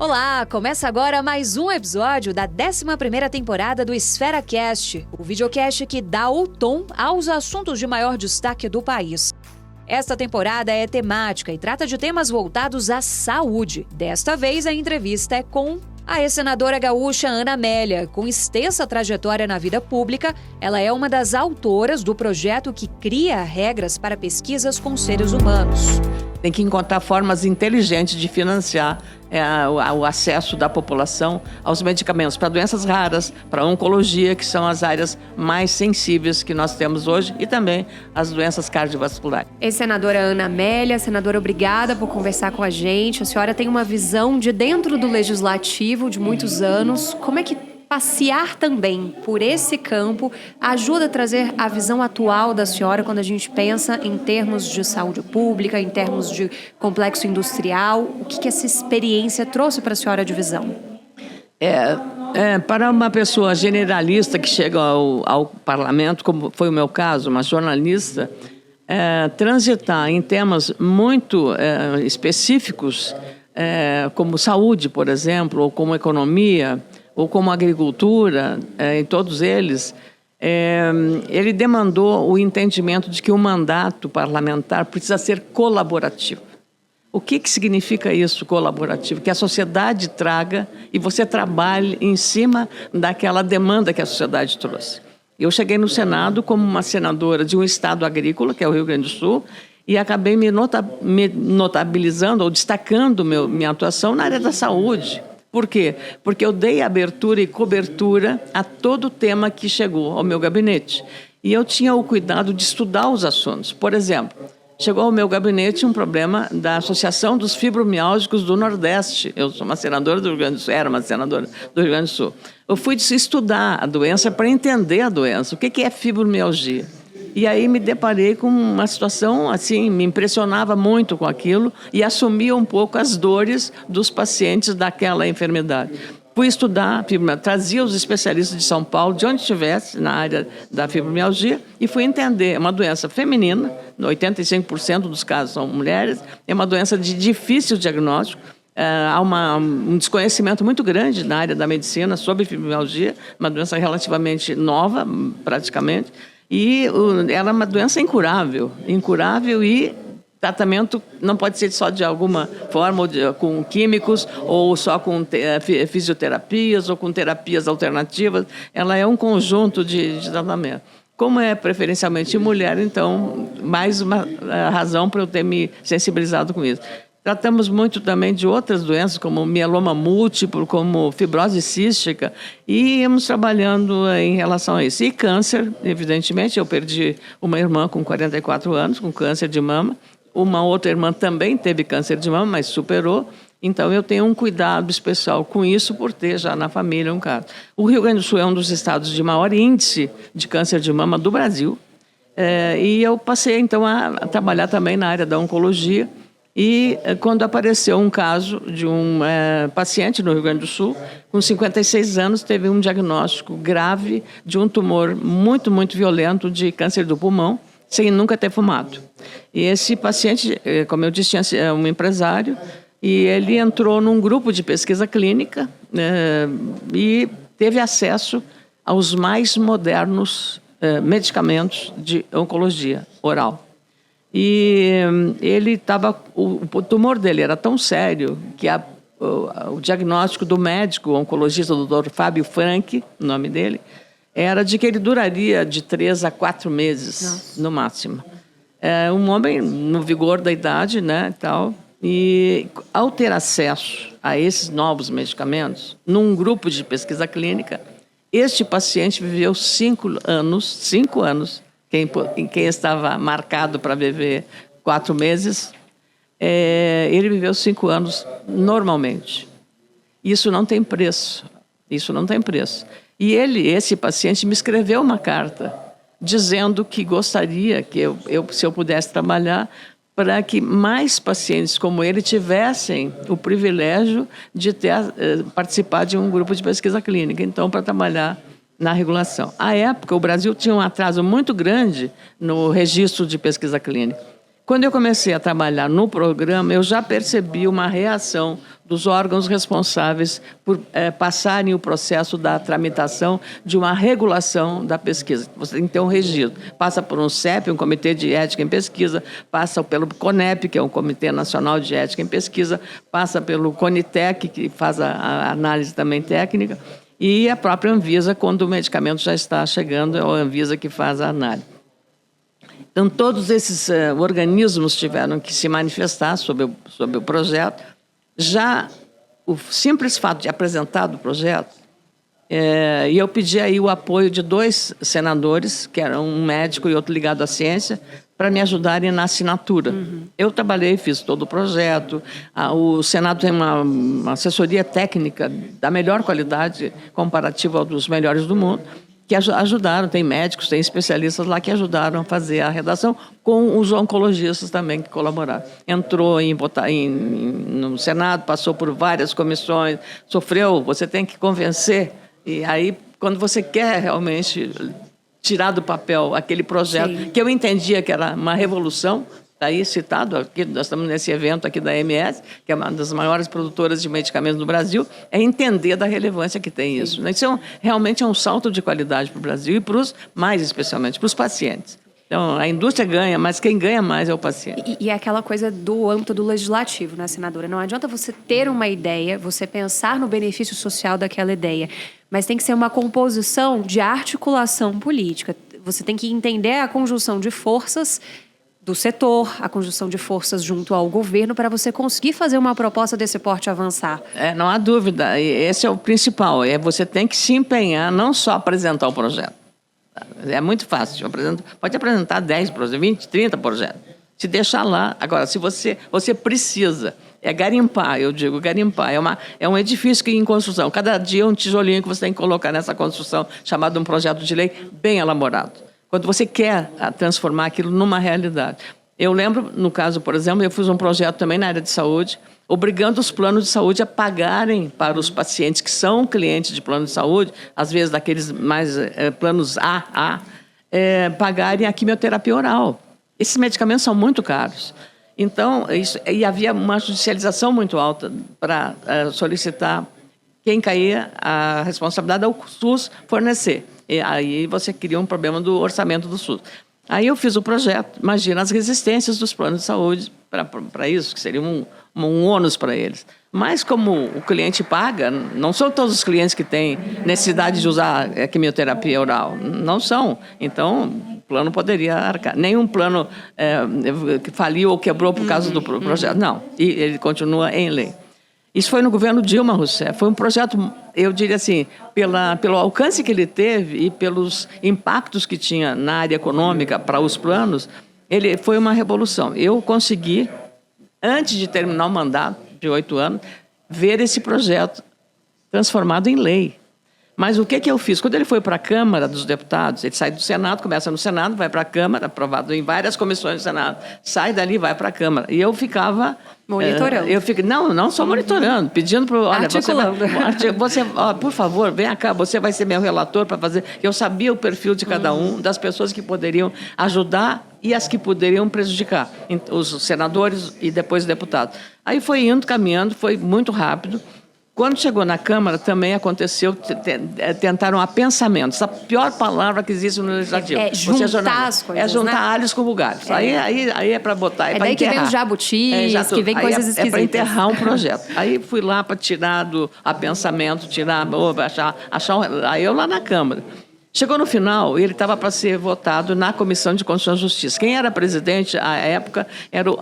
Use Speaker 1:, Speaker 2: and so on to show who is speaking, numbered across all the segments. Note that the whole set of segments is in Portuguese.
Speaker 1: Olá, começa agora mais um episódio da 11ª temporada do EsferaCast, o videocast que dá o tom aos assuntos de maior destaque do país. Esta temporada é temática e trata de temas voltados à saúde. Desta vez, a entrevista é com a ex-senadora gaúcha Ana Amélia. Com extensa trajetória na vida pública, ela é uma das autoras do projeto que cria regras para pesquisas com seres humanos.
Speaker 2: Tem que encontrar formas inteligentes de financiar o acesso da população aos medicamentos para doenças raras, para oncologia, que são as áreas mais sensíveis que nós temos hoje, e também as doenças cardiovasculares.
Speaker 1: Ex-senadora Ana Amélia, senadora, obrigada por conversar com a gente. A senhora tem uma visão de dentro do legislativo de muitos anos. Como é que passear também por esse campo ajuda a trazer a visão atual da senhora quando a gente pensa em termos de saúde pública, em termos de complexo industrial? O que essa experiência trouxe para a senhora de visão?
Speaker 2: Para uma pessoa generalista que chega ao parlamento, como foi o meu caso, uma jornalista, transitar em temas muito específicos, como saúde, por exemplo, ou como economia, ou como agricultura, em todos eles, ele demandou o entendimento de que o mandato parlamentar precisa ser colaborativo. O que significa isso, colaborativo? Que a sociedade traga e você trabalhe em cima daquela demanda que a sociedade trouxe. Eu cheguei no Senado como uma senadora de um estado agrícola, que é o Rio Grande do Sul, e acabei me notabilizando ou destacando minha atuação na área da saúde. Por quê? Porque eu dei abertura e cobertura a todo o tema que chegou ao meu gabinete. E eu tinha o cuidado de estudar os assuntos. Por exemplo, chegou ao meu gabinete um problema da Associação dos Fibromialgicos do Nordeste. Eu sou uma senadora do Rio Grande do Sul, era uma senadora do Rio Grande do Sul. Eu fui estudar a doença para entender a doença. O que é fibromialgia? E aí me deparei com uma situação, assim, me impressionava muito com aquilo e assumia um pouco as dores dos pacientes daquela enfermidade. Fui estudar, trazia os especialistas de São Paulo, de onde estivesse, na área da fibromialgia, e fui entender. É uma doença feminina, 85% dos casos são mulheres, é uma doença de difícil diagnóstico. Há um desconhecimento muito grande na área da medicina sobre fibromialgia, uma doença relativamente nova, praticamente. E ela é uma doença incurável e tratamento não pode ser só de alguma forma, com químicos, ou só com fisioterapias, ou com terapias alternativas. Ela é um conjunto de tratamento. Como é preferencialmente mulher, então, mais uma razão para eu ter me sensibilizado com isso. Tratamos muito também de outras doenças, como mieloma múltiplo, como fibrose cística, e íamos trabalhando em relação a isso. E câncer, evidentemente, eu perdi uma irmã com 44 anos, com câncer de mama. Uma outra irmã também teve câncer de mama, mas superou. Então, eu tenho um cuidado especial com isso, por ter já na família um caso. O Rio Grande do Sul é um dos estados de maior índice de câncer de mama do Brasil. E eu passei, então, a trabalhar também na área da oncologia. E quando apareceu um caso de um paciente no Rio Grande do Sul, com 56 anos, teve um diagnóstico grave de um tumor muito, muito violento de câncer do pulmão, sem nunca ter fumado. E esse paciente, como eu disse, é um empresário, e ele entrou num grupo de pesquisa clínica e teve acesso aos mais modernos medicamentos de oncologia oral. E o tumor dele era tão sério que o diagnóstico do médico oncologista, o Dr. Fábio Frank, o nome dele, era de que ele duraria de 3 a 4 meses, no máximo. Um homem no vigor da idade, né, tal, e ao ter acesso a esses novos medicamentos, num grupo de pesquisa clínica, este paciente viveu 5 anos, quem estava marcado para viver 4 meses, ele viveu 5 anos normalmente. Isso não tem preço. E esse paciente, me escreveu uma carta dizendo que gostaria que se eu pudesse trabalhar para que mais pacientes como ele tivessem o privilégio de participar de um grupo de pesquisa clínica. Então, para trabalhar na regulação. À época, o Brasil tinha um atraso muito grande no registro de pesquisa clínica. Quando eu comecei a trabalhar no programa, eu já percebi uma reação dos órgãos responsáveis por passarem o processo da tramitação de uma regulação da pesquisa. Você tem que ter um registro. Passa por um CEP, um Comitê de Ética em Pesquisa, passa pelo CONEP, que é um Comitê Nacional de Ética em Pesquisa, passa pelo CONITEC, que faz a análise também técnica, e a própria Anvisa, quando o medicamento já está chegando, é a Anvisa que faz a análise. Então, todos esses organismos tiveram que se manifestar sobre o projeto. Já o simples fato de apresentar o projeto, e eu pedi aí o apoio de 2 senadores, que eram um médico e outro ligado à ciência, para me ajudarem na assinatura. Eu trabalhei, fiz todo o projeto. O Senado tem uma assessoria técnica da melhor qualidade, comparativa ao dos melhores do mundo, que ajudaram, tem médicos, tem especialistas lá que ajudaram a fazer a redação, com os oncologistas também que colaboraram. Entrou no Senado, passou por várias comissões, sofreu, você tem que convencer, e aí, quando você quer realmente tirar do papel aquele projeto, sim, que eu entendia que era uma revolução, está aí citado, aqui, nós estamos nesse evento aqui da MS, que é uma das maiores produtoras de medicamentos do Brasil, é entender da relevância que tem isso. Sim. Isso realmente é um salto de qualidade para o Brasil e mais especialmente para os pacientes. Então, a indústria ganha, mas quem ganha mais é o paciente.
Speaker 3: E é aquela coisa do âmbito do legislativo, né, senadora? Não adianta você ter uma ideia, você pensar no benefício social daquela ideia, mas tem que ser uma composição de articulação política. Você tem que entender a conjunção de forças do setor, a conjunção de forças junto ao governo, para você conseguir fazer uma proposta desse porte avançar.
Speaker 2: Não há dúvida, esse é o principal, você tem que se empenhar, não só apresentar o projeto. É muito fácil, pode apresentar 10 projetos, 20, 30 projetos, se deixar lá. Agora, se você precisa, garimpar, eu digo garimpar, é um edifício em construção, cada dia um tijolinho que você tem que colocar nessa construção, chamado um projeto de lei bem elaborado. Quando você quer transformar aquilo numa realidade. Eu lembro, no caso, por exemplo, eu fiz um projeto também na área de saúde, obrigando os planos de saúde a pagarem para os pacientes que são clientes de plano de saúde, às vezes daqueles mais planos AA, pagarem a quimioterapia oral. Esses medicamentos são muito caros. Então, e havia uma judicialização muito alta para solicitar quem caía a responsabilidade ao SUS fornecer. E aí você cria um problema do orçamento do SUS. Aí eu fiz o projeto, imagina as resistências dos planos de saúde para isso, que seria um ônus para eles. Mas como o cliente paga, não são todos os clientes que têm necessidade de usar a quimioterapia oral, não são. Então, o plano poderia arcar. Nenhum plano que faliu ou quebrou por causa do projeto, não. E ele continua em lei. Isso foi no governo Dilma Rousseff. Foi um projeto, eu diria assim, pelo alcance que ele teve e pelos impactos que tinha na área econômica para os planos, ele foi uma revolução. Eu consegui, antes de terminar o mandato de 8 anos, ver esse projeto transformado em lei. Mas o que eu fiz? Quando ele foi para a Câmara dos Deputados, ele sai do Senado, começa no Senado, vai para a Câmara, aprovado em várias comissões do Senado, sai dali, vai para a Câmara. E eu ficava...
Speaker 3: Monitorando.
Speaker 2: Não só monitorando, pedindo para... Olha, você por favor, vem cá, você vai ser meu relator para fazer... Eu sabia o perfil de cada um, das pessoas que poderiam ajudar e as que poderiam prejudicar, os senadores e depois os deputados. Aí foi indo, caminhando, foi muito rápido. Quando chegou na Câmara, também aconteceu, tentaram apensamento. Essa é a pior palavra que existe no Legislativo.
Speaker 3: Juntar as coisas,
Speaker 2: juntar alhos com bugalhos. Aí é para botar, é para
Speaker 3: daí
Speaker 2: enterrar.
Speaker 3: Que vem os jabutis, que vem coisas esquisitas.
Speaker 2: É para enterrar um projeto. Aí fui lá para tirar do apensamento, aí eu lá na Câmara. Chegou no final, ele estava para ser votado na Comissão de Constituição e Justiça. Quem era presidente à época era o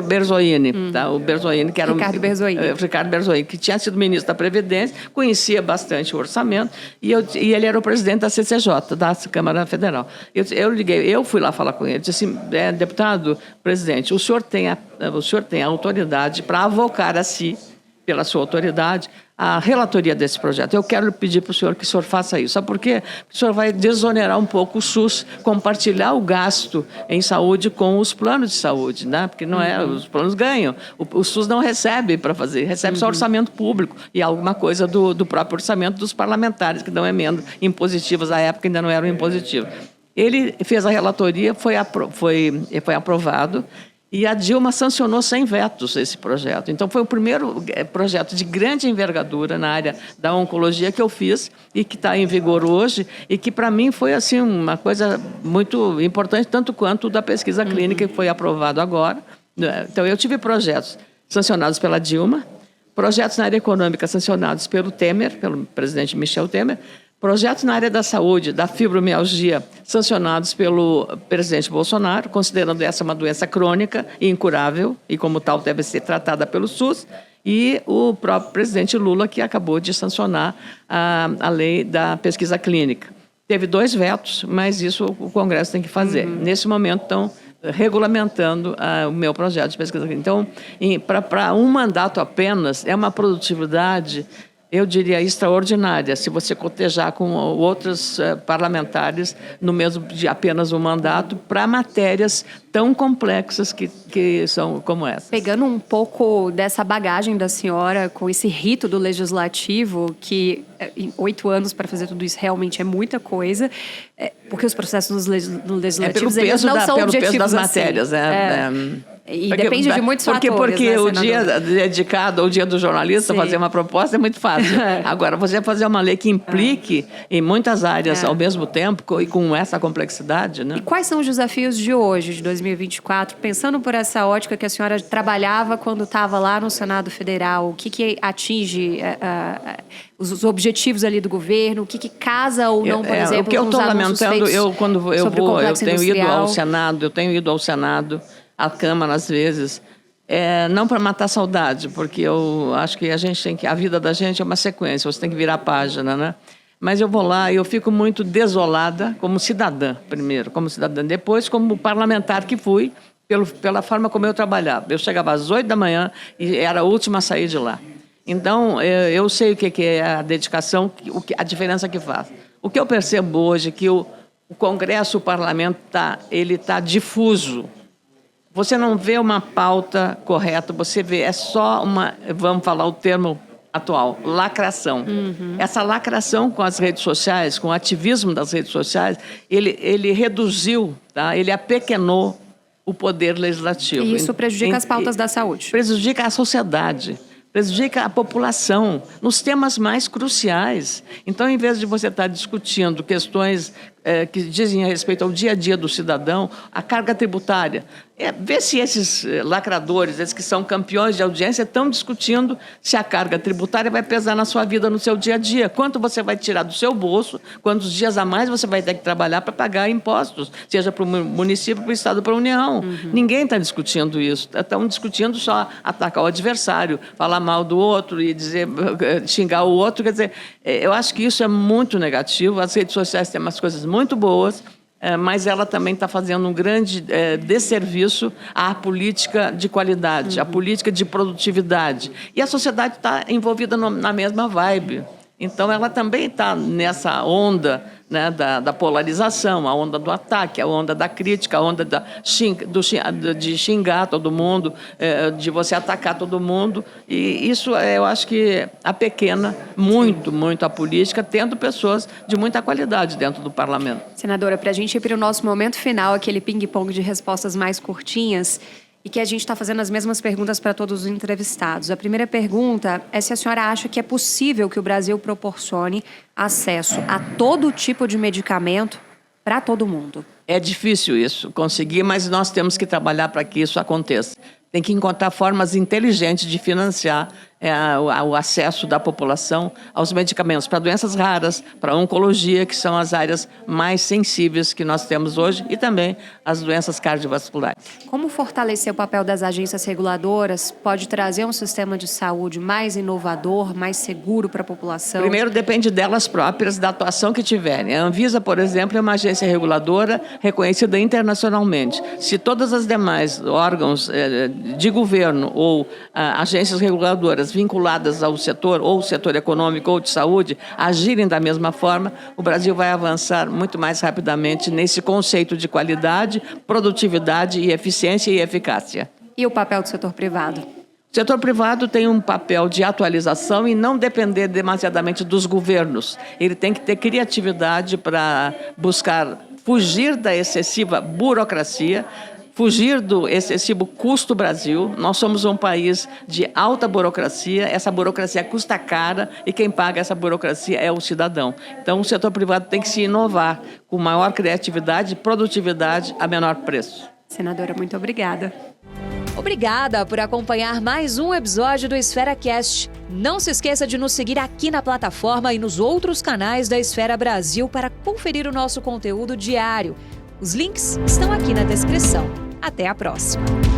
Speaker 2: Berzoini, tá? O Berzoini, que era Ricardo Berzoini, que tinha sido ministro da Previdência, conhecia bastante o orçamento, e ele era o presidente da CCJ, da Câmara Federal. Eu fui lá falar com ele, disse assim, deputado, presidente, o senhor tem a autoridade para avocar a si, pela sua autoridade, a relatoria desse projeto. Eu quero pedir para o senhor que o senhor faça isso. Sabe por quê? Porque o senhor vai desonerar um pouco o SUS, compartilhar o gasto em saúde com os planos de saúde, né? Porque não os planos ganham. O SUS não recebe para fazer, recebe só orçamento público e alguma coisa do próprio orçamento dos parlamentares, que dão emendas impositivas, à época ainda não eram impositivas. Ele fez a relatoria, foi aprovado, e a Dilma sancionou sem vetos esse projeto. Então, foi o primeiro projeto de grande envergadura na área da oncologia que eu fiz e que está em vigor hoje e que, para mim, foi assim, uma coisa muito importante, tanto quanto o da pesquisa clínica, que foi aprovado agora. Então, eu tive projetos sancionados pela Dilma, projetos na área econômica sancionados pelo Temer, pelo presidente Michel Temer, projetos na área da saúde, da fibromialgia, sancionados pelo presidente Bolsonaro, considerando essa uma doença crônica e incurável, e como tal deve ser tratada pelo SUS, e o próprio presidente Lula, que acabou de sancionar a lei da pesquisa clínica. Teve 2 vetos, mas isso o Congresso tem que fazer. Nesse momento, estão regulamentando o meu projeto de pesquisa clínica. Então, para um mandato apenas, é uma produtividade, eu diria, extraordinária, se você cotejar com outros parlamentares no mesmo de apenas um mandato, para matérias tão complexas que são como essa.
Speaker 3: Pegando um pouco dessa bagagem da senhora, com esse rito do legislativo, que em 8 anos para fazer tudo isso realmente é muita coisa, porque os processos no legislativo eles não são objetivos
Speaker 2: peso das
Speaker 3: assim.
Speaker 2: matérias.
Speaker 3: E depende de muitos fatores.
Speaker 2: Porque
Speaker 3: né,
Speaker 2: o dia dedicado ao dia do jornalista, fazer uma proposta é muito fácil. Agora, você fazer uma lei que implique em muitas áreas ao mesmo tempo e com essa complexidade, né?
Speaker 3: E quais são os desafios de hoje, de 2024, pensando por essa ótica que a senhora trabalhava quando estava lá no Senado Federal? O que atinge os objetivos ali do governo? O que casa ou não, por exemplo,
Speaker 2: o que eu estou lamentando, quando eu tenho ido ao Senado, à Câmara às vezes, não para matar a saudade, porque eu acho que a vida da gente é uma sequência, você tem que virar a página, né? Mas eu vou lá e eu fico muito desolada como cidadã, primeiro, como cidadã, depois como parlamentar que fui, pela forma como eu trabalhava. Eu chegava às 8 da manhã e era a última a sair de lá. Então, eu sei o que é a dedicação, a diferença que faz. O que eu percebo hoje é que o Congresso, o Parlamento, ele está difuso. Você não vê uma pauta correta, você vê, é só vamos falar o termo atual, lacração. Essa lacração com as redes sociais, com o ativismo das redes sociais, ele reduziu, ele apequenou o poder legislativo.
Speaker 3: E isso prejudica as pautas da saúde.
Speaker 2: Prejudica a sociedade, prejudica a população nos temas mais cruciais. Então, em vez de você estar discutindo questões que dizem a respeito ao dia a dia do cidadão, a carga tributária, vê se esses lacradores, esses que são campeões de audiência, estão discutindo se a carga tributária vai pesar na sua vida, no seu dia a dia. Quanto você vai tirar do seu bolso, quantos dias a mais você vai ter que trabalhar para pagar impostos, seja para o município, para o Estado, para a União. Ninguém está discutindo isso. Estão discutindo só atacar o adversário, falar mal do outro e xingar o outro. Quer dizer, eu acho que isso é muito negativo. As redes sociais têm umas coisas muito boas, mas ela também está fazendo um grande desserviço à política de qualidade, à política de produtividade. E a sociedade está envolvida na mesma vibe. Então, ela também está nessa onda, né, da polarização, a onda do ataque, a onda da crítica, a onda de xingar todo mundo, de você atacar todo mundo. E isso, eu acho que apequena muito, muito a política, tendo pessoas de muita qualidade dentro do parlamento.
Speaker 3: Senadora, para a gente ir para o nosso momento final, aquele ping-pong de respostas mais curtinhas, e que a gente está fazendo as mesmas perguntas para todos os entrevistados. A primeira pergunta é se a senhora acha que é possível que o Brasil proporcione acesso a todo tipo de medicamento para todo mundo.
Speaker 2: É difícil isso, conseguir, mas nós temos que trabalhar para que isso aconteça. Tem que encontrar formas inteligentes de financiar o acesso da população aos medicamentos para doenças raras, para oncologia, que são as áreas mais sensíveis que nós temos hoje, e também as doenças cardiovasculares.
Speaker 3: Como fortalecer o papel das agências reguladoras pode trazer um sistema de saúde mais inovador, mais seguro para a população?
Speaker 2: Primeiro, depende delas próprias, da atuação que tiverem. A Anvisa, por exemplo, é uma agência reguladora reconhecida internacionalmente. Se todas as demais órgãos de governo ou agências reguladoras vinculadas ao setor, ou setor econômico ou de saúde, agirem da mesma forma, o Brasil vai avançar muito mais rapidamente nesse conceito de qualidade, produtividade e eficiência e eficácia.
Speaker 3: E o papel do setor privado?
Speaker 2: O setor privado tem um papel de atualização e não depender demasiadamente dos governos. Ele tem que ter criatividade para buscar fugir da excessiva burocracia, fugir do excessivo custo Brasil. Nós somos um país de alta burocracia, essa burocracia custa cara e quem paga essa burocracia é o cidadão. Então, o setor privado tem que se inovar com maior criatividade, produtividade a menor preço.
Speaker 3: Senadora, muito obrigada.
Speaker 1: Obrigada por acompanhar mais um episódio do Esfera Cast. Não se esqueça de nos seguir aqui na plataforma e nos outros canais da Esfera Brasil para conferir o nosso conteúdo diário. Os links estão aqui na descrição. Até a próxima!